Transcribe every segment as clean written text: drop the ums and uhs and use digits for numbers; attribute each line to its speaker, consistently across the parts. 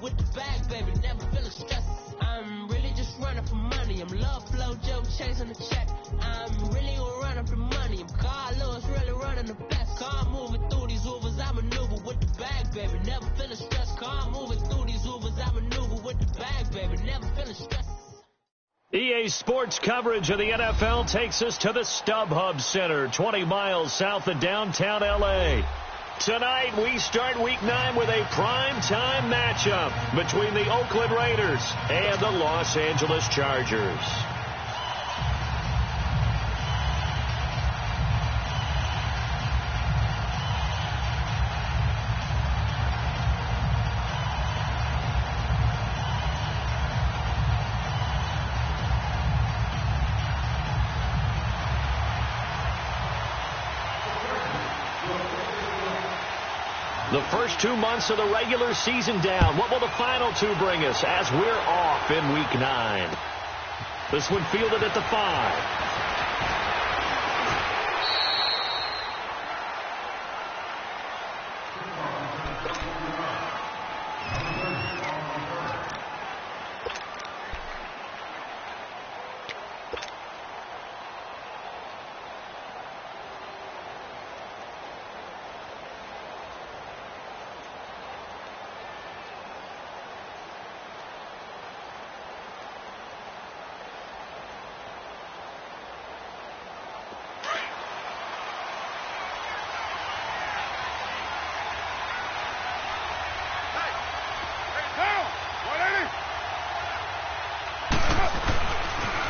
Speaker 1: with the bag, baby, never feeling stressed. I'm really just running for money. I'm love flow, Joe chasing the check. I'm really gonna run up the money. I'm Carlos, really running the best. Car moving through these Ubers, I maneuver with the bag, baby, never feeling stressed. Car moving through these Ubers, I maneuver with the bag, baby, never feeling stressed.
Speaker 2: EA Sports coverage of the NFL takes us to the StubHub Center, 20 miles south of downtown L.A. Tonight, we start Week 9 with a prime-time matchup between the Oakland Raiders and the Los Angeles Chargers. The first 2 months of the regular season down. What will the final 2 bring us as we're off in Week 9? This one fielded at the 5.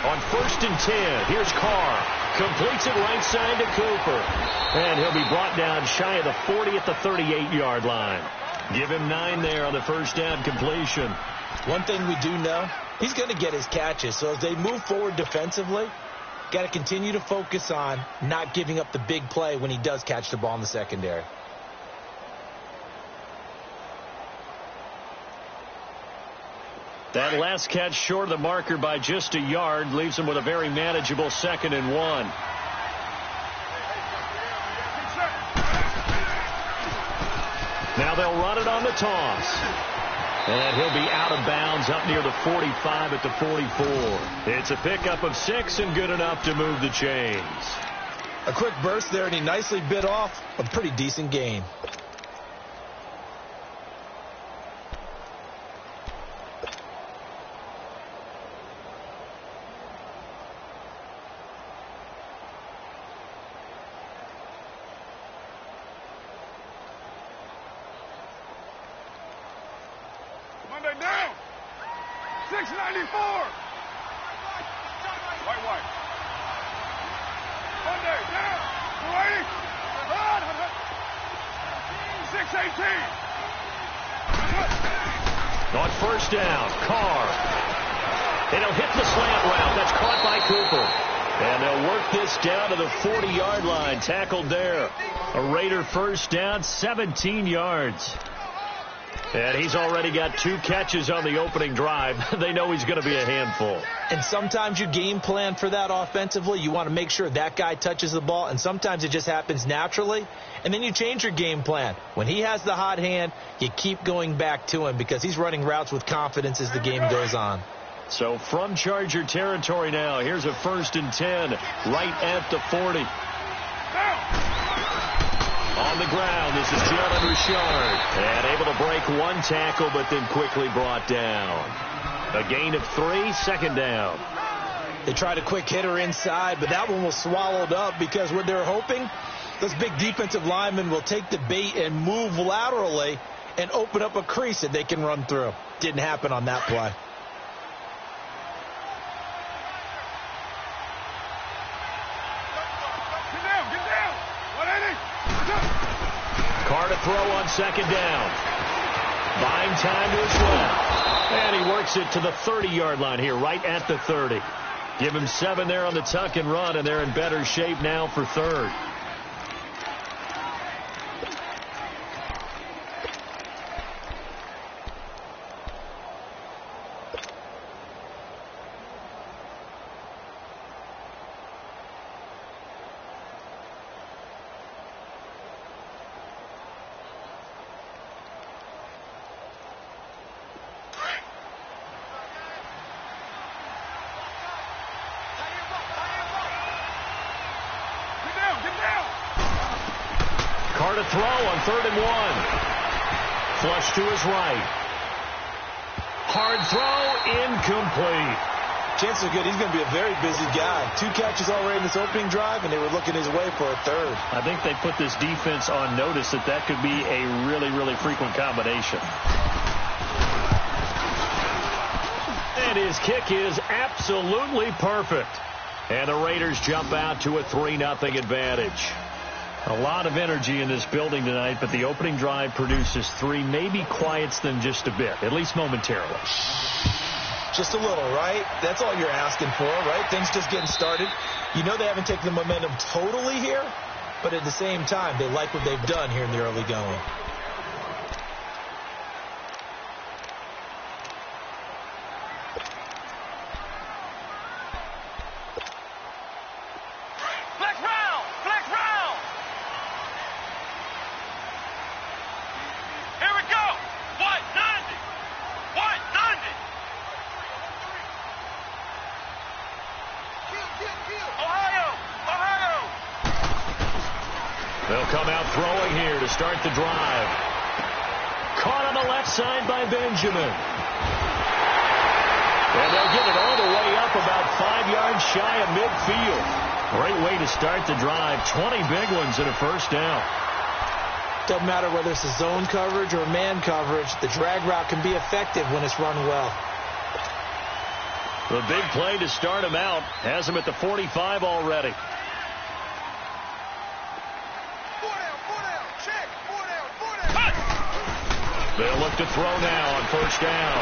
Speaker 2: On 1st and 10, here's Carr. Completes it right side to Cooper. And he'll be brought down shy of the 40 at the 38-yard line. Give him 9 there on the first down completion.
Speaker 3: One thing we do know, he's going to get his catches. So as they move forward defensively, got to continue to focus on not giving up the big play when he does catch the ball in the secondary.
Speaker 2: That last catch short of the marker by just a yard leaves him with a very manageable 2nd and 1. Now they'll run it on the toss. And he'll be out of bounds up near the 45 at the 44. It's a pickup of 6 and good enough to move the chains.
Speaker 3: A quick burst there, and he nicely bit off a pretty decent gain.
Speaker 4: Monday down. 694. White. Monday down. 280. 618.
Speaker 2: On first down, Carr. And he'll hit the slant route. That's caught by Cooper. And they'll work this down to the 40-yard line. Tackled there. A Raider first down, 17 yards. And he's already got 2 catches on the opening drive. They know he's going to be a handful.
Speaker 3: And sometimes you game plan for that offensively. You want to make sure that guy touches the ball, and sometimes it just happens naturally. And then you change your game plan. When he has the hot hand, you keep going back to him because he's running routes with confidence as the game goes on.
Speaker 2: So from Charger territory now, here's a 1st and 10 right at the 40. On the ground, this is Jalen Richard. And able to break 1 tackle, but then quickly brought down. A gain of 3, 2nd down.
Speaker 3: They tried a quick hitter inside, but that one was swallowed up because what they're hoping, those big defensive linemen will take the bait and move laterally and open up a crease that they can run through. Didn't happen on that play.
Speaker 2: Carr to throw on 2nd down. Buying time to his left. And he works it to the 30-yard line here, right at the 30. Give him 7 there on the tuck and run, and they're in better shape now for 3rd. Far to throw on 3rd and 1. Flush to his right. Hard throw, incomplete.
Speaker 3: Chances are good he's going to be a very busy guy. 2 catches already in this opening drive, and they were looking his way for a 3rd.
Speaker 2: I think they put this defense on notice that could be a really, really frequent combination. And his kick is absolutely perfect. And the Raiders jump out to a 3-0 advantage. A lot of energy in this building tonight, but the opening drive produces 3, maybe quiets them just a bit, at least momentarily.
Speaker 3: Just a little, right? That's all you're asking for, right? Things just getting started. You know they haven't taken the momentum totally here, but at the same time, they like what they've done here in the early going.
Speaker 2: They'll come out throwing here to start the drive. Caught on the left side by Benjamin. And they'll get it all the way up about 5 yards shy of midfield. Great way to start the drive. 20 big ones and a first down.
Speaker 3: Doesn't matter whether it's a zone coverage or man coverage. The drag route can be effective when it's run well.
Speaker 2: The big play to start him out has him at the 45 already. They'll look to throw now on 1st down.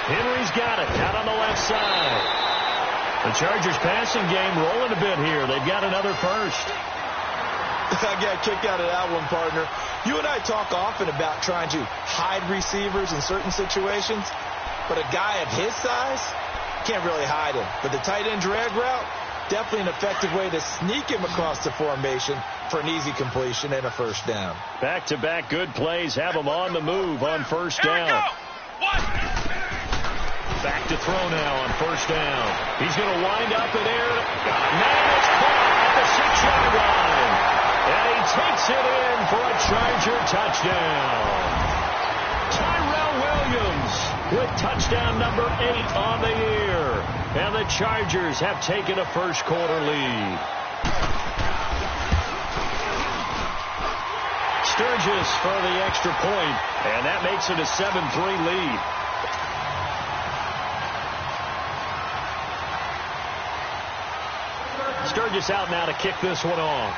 Speaker 2: Henry's got it out on the left side. The Chargers passing game rolling a bit here. They've got another first.
Speaker 3: I got a kick out of that one, partner. You and I talk often about trying to hide receivers in certain situations, but a guy of his size can't really hide him. But the tight end drag route, definitely an effective way to sneak him across the formation for an easy completion and a first down.
Speaker 2: Back-to-back good plays have him on the move on 1st down. Back to throw now on 1st down. He's going to wind up in air. Man is caught at the 6-yard line. And he takes it in for a Charger touchdown. Tyrell Williams with touchdown number 8 on the year. And the Chargers have taken a first-quarter lead. Sturgis for the extra point, and that makes it a 7-3 lead. Sturgis out now to kick this one off.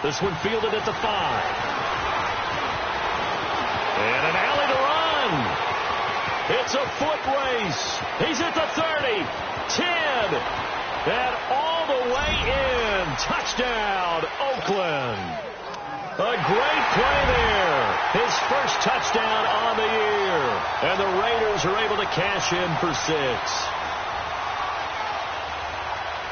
Speaker 2: This one fielded at the 5. And an alley to run. It's a foot race. He's at the 30, 10, and all the way in. Touchdown, Oakland. A great play there. His first touchdown on the year. And the Raiders are able to cash in for 6.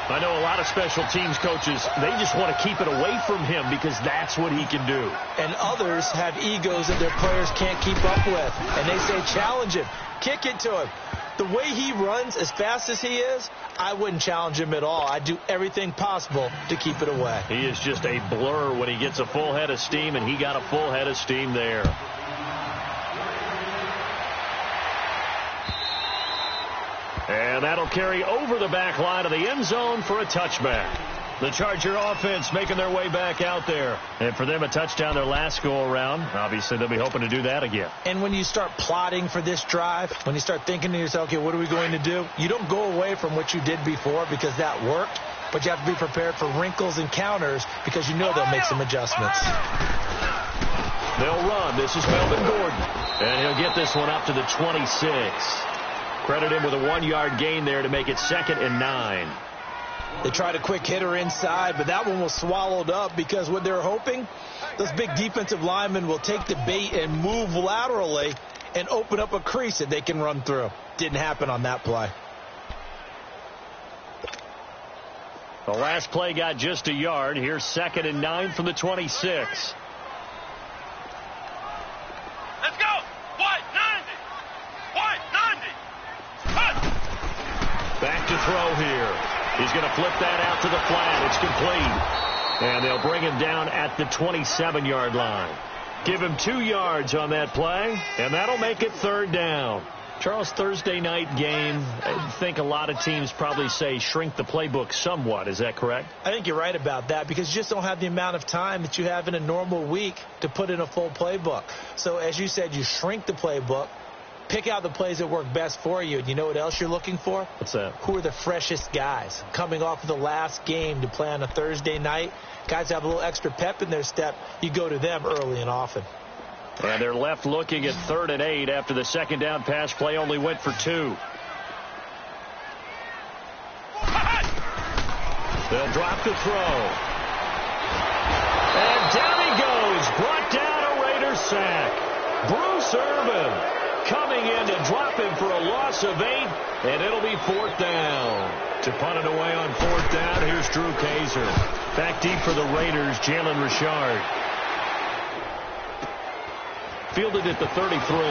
Speaker 2: I know a lot of special teams coaches, they just want to keep it away from him because that's what he can do.
Speaker 3: And others have egos that their players can't keep up with. And they say, challenge him. Kick it to him. The way he runs as fast as he is, I wouldn't challenge him at all. I'd do everything possible to keep it away.
Speaker 2: He is just a blur when he gets a full head of steam, and he got a full head of steam there. And that'll carry over the back line of the end zone for a touchback. The Charger offense making their way back out there. And for them, a touchdown their last go-around. Obviously, they'll be hoping to do that again.
Speaker 3: And when you start plotting for this drive, when you start thinking to yourself, okay, what are we going to do? You don't go away from what you did before because that worked, but you have to be prepared for wrinkles and counters because you know they'll make some adjustments.
Speaker 2: They'll run. This is Melvin Gordon. And he'll get this one up to the 26. Credit him with a 1-yard gain there to make it 2nd and 9.
Speaker 3: They tried a quick hitter inside, but that one was swallowed up because what they're hoping, those big defensive linemen will take the bait and move laterally and open up a crease that they can run through. Didn't happen on that play.
Speaker 2: The last play got just a yard. Here's 2nd and 9 from the 26.
Speaker 4: Let's go! White 90! White 90! Cut!
Speaker 2: Back to throw here. He's going to flip that out to the flat. It's complete. And they'll bring him down at the 27-yard line. Give him 2 yards on that play, and that'll make it third down. Charles, Thursday night game, I think a lot of teams probably say shrink the playbook somewhat. Is that correct?
Speaker 3: I think you're right about that because you just don't have the amount of time that you have in a normal week to put in a full playbook. So as you said, you shrink the playbook, pick out the plays that work best for you. And you know what else you're looking for?
Speaker 2: What's that? Who
Speaker 3: are the freshest guys coming off of the last game to play on a Thursday night? Guys have a little extra pep in their step. You go to them early and often.
Speaker 2: And they're left looking at 3rd and 8 after the second down pass play only went for 2. They'll drop the throw. And down he goes. Brought down a Raiders sack. Bruce Irvin coming in to drop him for a loss of 8, and it'll be 4th down. To punt it away on 4th down, here's Drew Kaiser. Back deep for the Raiders, Jalen Richard. Fielded at the 33. Oh,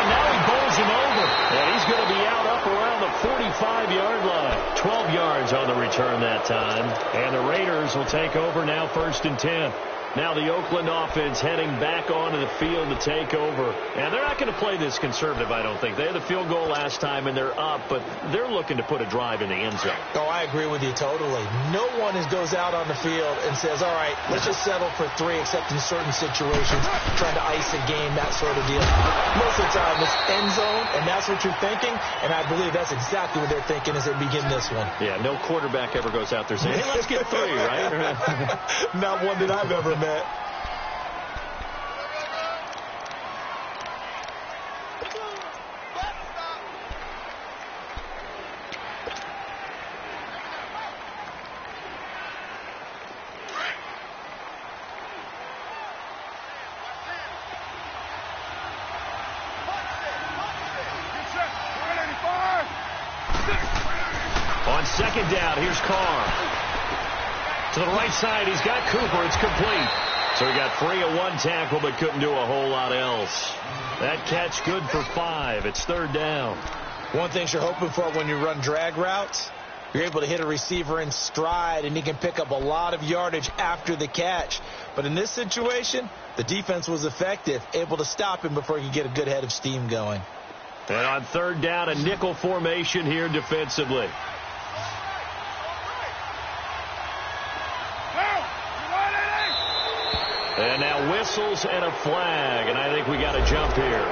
Speaker 2: now he bowls him over. And he's going to be out up around the 45-yard line. 12 yards on the return that time. And the Raiders will take over now 1st and 10. Now the Oakland offense heading back onto the field to take over. And they're not going to play this conservative, I don't think. They had the field goal last time, and they're up, but they're looking to put a drive in the end zone.
Speaker 3: Oh, I agree with you totally. No one goes out on the field and says, all right, let's just settle for 3, except in certain situations, trying to ice a game, that sort of deal. Most of the time, it's end zone, and that's what you're thinking, and I believe that's exactly what they're thinking as they begin this one.
Speaker 2: Yeah, no quarterback ever goes out there saying, hey, let's get 3, right?
Speaker 3: Not one that I've ever met.
Speaker 2: On second down, here's Carr. To the right side, he's got Cooper. It's complete. So he got free of 1 tackle, but couldn't do a whole lot else. That catch good for 5. It's 3rd down.
Speaker 3: One thing you're hoping for when you run drag routes, you're able to hit a receiver in stride, and he can pick up a lot of yardage after the catch. But in this situation, the defense was effective, able to stop him before he could get a good head of steam going.
Speaker 2: And on 3rd down, a nickel formation here defensively. And now whistles and a flag, and I think we got a jump here.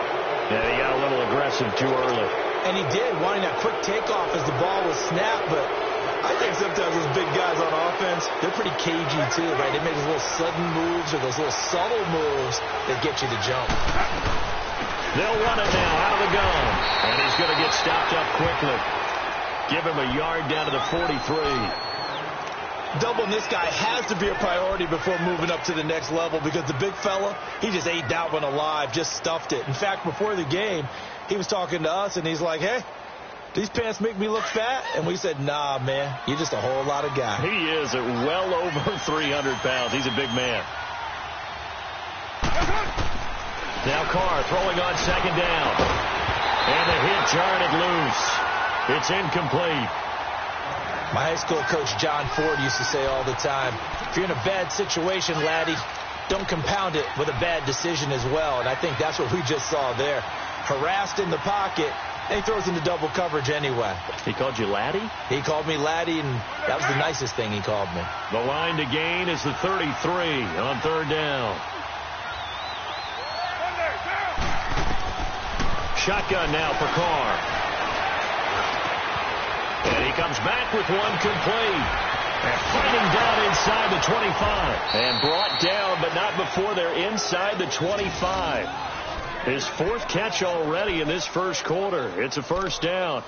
Speaker 2: Yeah, he got a little aggressive too early.
Speaker 3: And he did, wanting that quick takeoff as the ball was snapped, but I think sometimes those big guys on offense, they're pretty cagey too, right? They make those little sudden moves or those little subtle moves that get you to jump.
Speaker 2: They'll run it now out of the gun, and he's going to get stopped up quickly. Give him a yard down to the 43.
Speaker 3: Doubling this guy has to be a priority before moving up to the next level because the big fella, he just ate that one alive, just stuffed it. In fact, before the game, he was talking to us, and he's like, hey, these pants make me look fat? And we said, nah, man, you're just a whole lot of guy.
Speaker 2: He is at well over 300 pounds. He's a big man. Now Carr throwing on second down. And the hit jarred it loose. It's incomplete.
Speaker 3: My high school coach, John Ford, used to say all the time, if you're in a bad situation, laddie, don't compound it with a bad decision as well. And I think that's what we just saw there. Harassed in the pocket, and he throws into double coverage anyway.
Speaker 2: He called you laddie?
Speaker 3: He called me laddie, and that was the nicest thing he called me.
Speaker 2: The line to gain is the 33 on 3rd down. Shotgun now for Carr. And he comes back with one complete. And fighting down inside the 25. And brought down, but not before they're inside the 25. His 4th catch already in this first quarter. It's a 1st down.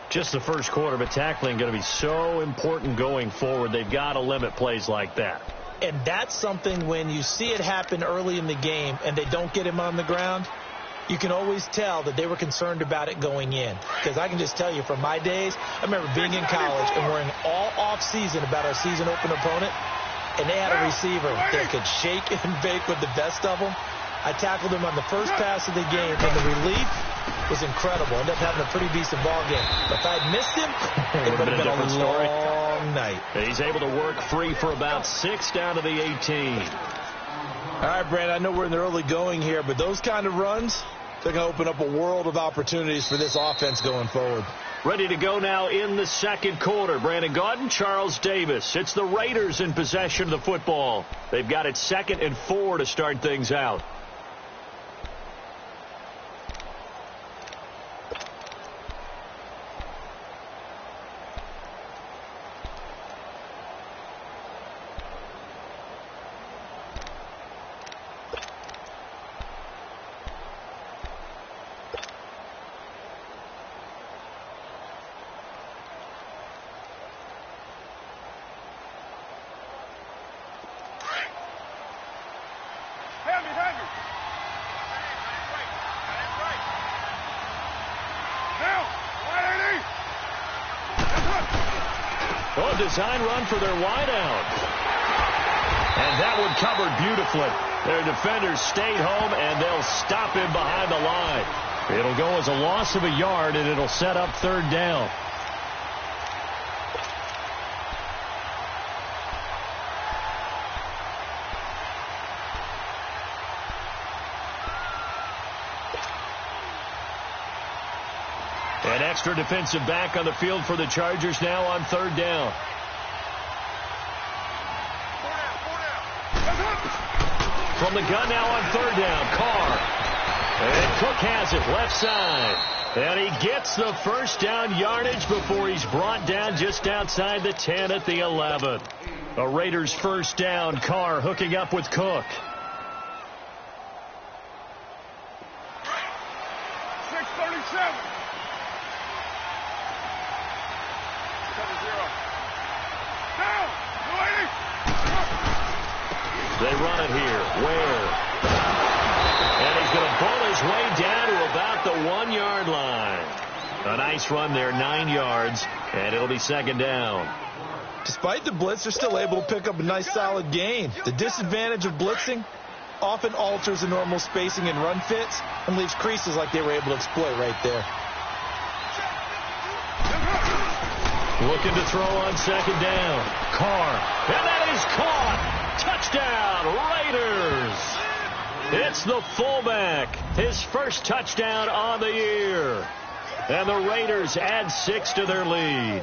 Speaker 2: Just the first quarter, but tackling going to be so important going forward. They've got to limit plays like that.
Speaker 3: And that's something when you see it happen early in the game and they don't get him on the ground, you can always tell that they were concerned about it going in. Because I can just tell you from my days, I remember being in college and worrying all off-season about our season open opponent, and they had a receiver that could shake and bake with the best of them. I tackled him on the first pass of the game in the relief, was incredible. Ended up having a pretty decent ball game. But if I had missed him, it would have been a
Speaker 2: different story.
Speaker 3: long night.
Speaker 2: He's able to work free for about 6 down to the 18.
Speaker 3: All right, Brandon, I know we're in the early going here, but those kind of runs, they're going to open up a world of opportunities for this offense going forward.
Speaker 2: Ready to go now in the second quarter. Brandon Gaudin, Charles Davis. It's the Raiders in possession of the football. They've got it 2nd and 4 to start things out. Oh, design run for their wideout. And that one covered beautifully. Their defenders stayed home, and they'll stop him behind the line. It'll go as a loss of a yard, and it'll set up 3rd down. An extra defensive back on the field for the Chargers now on 3rd down. From the gun now on 3rd down, Carr. And Cook has it left side. And he gets the first down yardage before he's brought down just outside the 10 at the 11. A Raiders first down. Carr hooking up with Cook.
Speaker 4: 6:37.
Speaker 2: They run it here. Ware. And he's going to pull his way down to about the 1-yard line. A nice run there, 9 yards, and it'll be 2nd down.
Speaker 3: Despite the blitz, they're still able to pick up a nice solid gain. The disadvantage of blitzing often alters the normal spacing and run fits and leaves creases like they were able to exploit right there.
Speaker 2: Looking to throw on 2nd down. Carr. And that is caught. Touchdown, Raiders. It's the fullback. His first touchdown on the year. And the Raiders add 6 to their lead.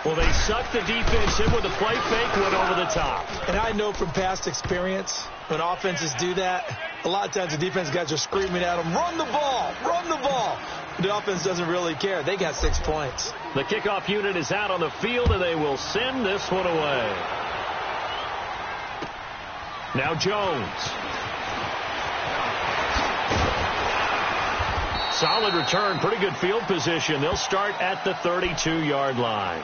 Speaker 2: Well, they sucked the defense in with a play fake, went over the top.
Speaker 3: And I know from past experience, when offenses do that, a lot of times the defense guys are screaming at them, run the ball, run the ball. The offense doesn't really care. They got 6 points.
Speaker 2: The kickoff unit is out on the field, and they will send this one away. Now Jones. Solid return, pretty good field position. They'll start at the 32-yard line.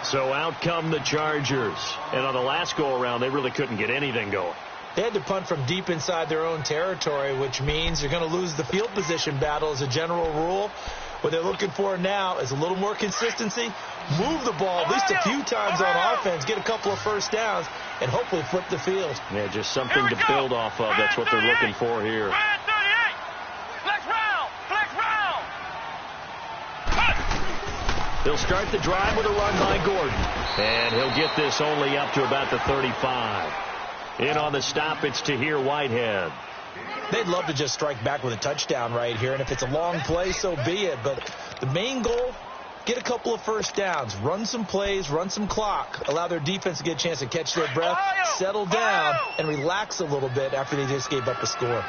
Speaker 2: So out come the Chargers. And on the last go-around, they really couldn't get anything going.
Speaker 3: They had to punt from deep inside their own territory, which means you're going to lose the field position battle as a general rule. What they're looking for now is a little more consistency, move the ball at least a few times on offense, get a couple of first downs, and hopefully flip the field.
Speaker 2: Yeah, just something to build off of. That's what they're looking for here. They'll start the drive with a run by Gordon. And he'll get this only up to about the 35. In on the stop, it's Tahir Whitehead.
Speaker 3: They'd love to just strike back with a touchdown right here, and if it's a long play, so be it. But the main goal, get a couple of first downs, run some plays, run some clock, allow their defense to get a chance to catch their breath, settle down, and relax a little bit after they just gave up a score.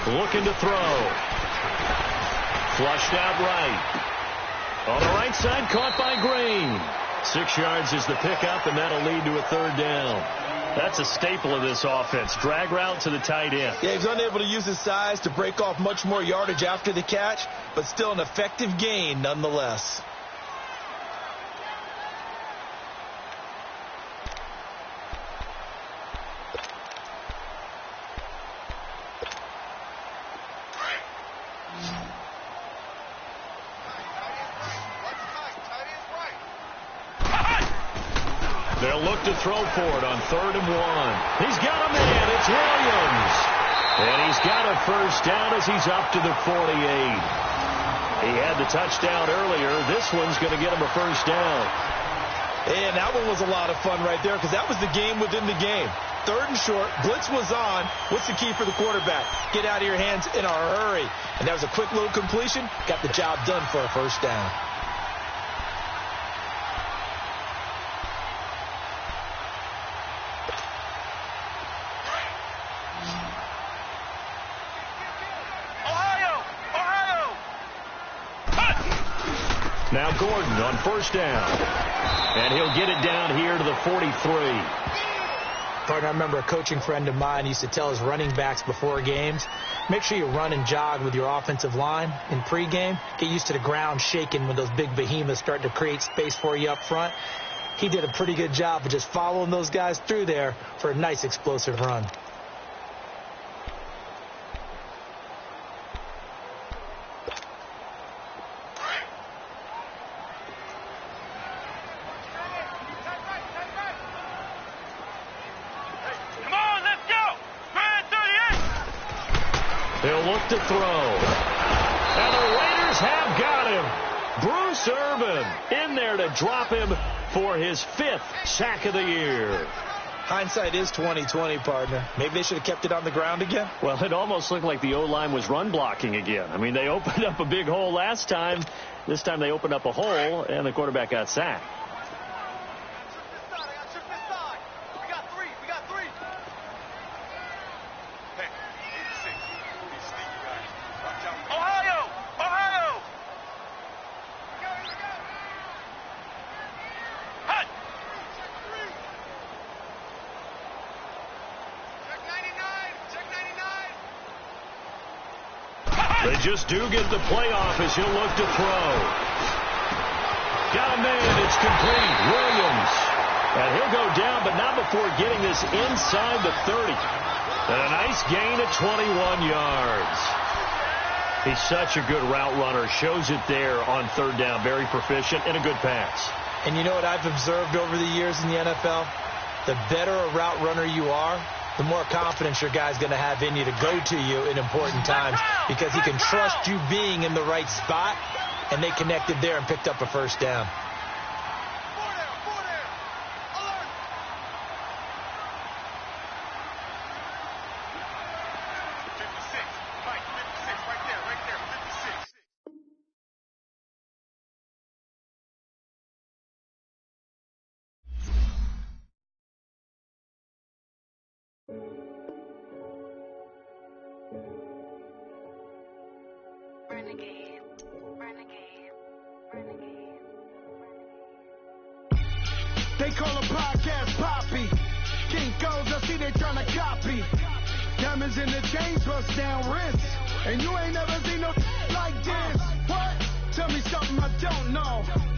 Speaker 2: Looking to throw. Flushed out right. On the right side, caught by Green. 6 yards is the pickup, and that'll lead to a 3rd down. That's a staple of this offense. Drag route to the tight end.
Speaker 3: Yeah, he's unable to use his size to break off much more yardage after the catch, but still an effective gain nonetheless.
Speaker 2: They'll look to throw for it on 3rd and 1. He's got a man. It's Williams. And he's got a first down as he's up to the 48. He had the touchdown earlier. This one's going to get him a first down.
Speaker 3: And that one was a lot of fun right there because that was the game within the game. 3rd and short. Blitz was on. What's the key for the quarterback? Get out of your hands in a hurry. And that was a quick little completion. Got the job done for a first down.
Speaker 2: Now Gordon on first down. And he'll get it down here to the 43.
Speaker 3: Partner, I remember a coaching friend of mine used to tell his running backs before games, make sure you run and jog with your offensive line in pregame. Get used to the ground shaking when those big behemoths start to create space for you up front. He did a pretty good job of just following those guys through there for a nice explosive run.
Speaker 2: He'll look to throw. And the Raiders have got him. Bruce Irvin in there to drop him for his 5th sack of the year.
Speaker 3: Hindsight is 20/20, partner. Maybe they should have kept it on the ground again.
Speaker 2: Well, it almost looked like the O-line was run blocking again. I mean, they opened up a big hole last time. This time they opened up a hole, and the quarterback got sacked. They just do get the playoff as he'll look to throw. Got a man. It's complete. Williams. And he'll go down, but not before getting this inside the 30. And a nice gain of 21 yards. He's such a good route runner. Shows it there on 3rd down. Very proficient and a good pass.
Speaker 3: And you know what I've observed over the years in the NFL? The better a route runner you are, the more confidence your guy's going to have in you to go to you in important times because he can trust you being in the right spot, and they connected there and picked up a first down.
Speaker 4: They call a podcast Poppy. King Codes, I see they tryna copy. Diamonds in the chains, bust down wrists. And you ain't never seen no like this. What? Tell me something I don't know.